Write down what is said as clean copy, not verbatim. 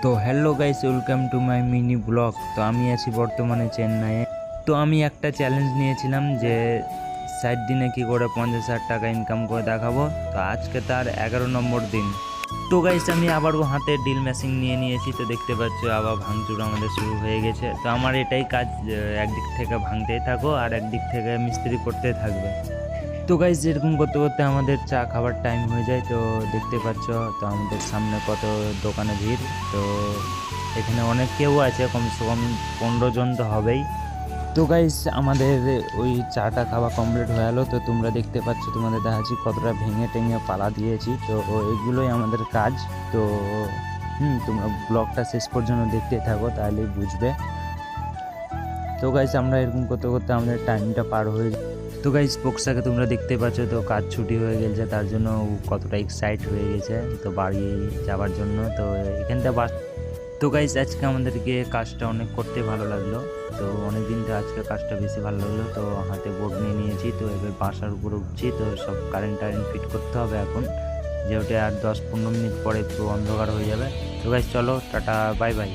তো hello guys, welcome to my mini blog. তো আমি আছি বর্তমানে চেন্নাইয়ে। তো আমি একটা চ্যালেঞ্জ নিয়েছিলাম যে 60 দিনে কি করে 50,000 টাকা ইনকাম করে দেখাবো। তো আজকে তার 11 নম্বর দিন। তো গাইস আমি আবারও হাতে ড্রিল মেশিন নিয়ে নিয়েছি। তো দেখতে পাচ্ছ আবার ভাঙচুর আমাদের শুরু হয়ে গেছে। তো আমার এটাই কাজ, একদিক থেকে ভাঙতেই থাকো আর একদিক থেকে মিস্ত্রি করতে থাকবে। তো গাইস এরকম করতে করতে আমাদের চা খাবার টাইম হয়ে যায়। তো দেখতে পাচ্ছ তো আমাদের সামনে কত দোকানে ভিড়। তো এখানে অনেক কেউ আছে, কমসে কম 15 জন তো হবেই। তো গাইস আমাদের ওই চাটা খাওয়া কমপ্লিট হয়ে গেলো। তো তোমরা দেখতে পাচ্ছ, তোমাদের দেখাচ্ছি কতটা ভেঙে টেঙে পালা দিয়েছি। তো এগুলোই আমাদের কাজ। তো তোমরা ব্লগটা শেষ পর্যন্ত দেখতে থাকো, তাহলেই বুঝবে। তো গাইস আমরা এরকম করতে করতে আমাদের টাইমটা পার হয়ে যায়। তো গাইস পোক্সাকে তোমরা দেখতে পাচ্ছ, তো কাজ ছুটি হয়ে গেছে, তার জন্য ও কতটা এক্সাইট হয়ে গেছে তো বাড়ি যাওয়ার জন্য। তো এখানটা তো গাইস আজকে আমাদেরকে কাজটা অনেক করতে ভালো লাগলো। তো অনেক দিন তো আজকে কাজটা বেশি ভালো লাগলো। তো হাতে বোর্ড নিয়ে নিয়েছি। তো এবার বাসার উপরে উঠছি। তো সব কারেন্ট ফিট করতে হবে এখন, যেহেতু আর 10-15 মিনিট পরে পুরো অন্ধকার হয়ে যাবে। তো গাইস চলো, টাটা, বাই বাই।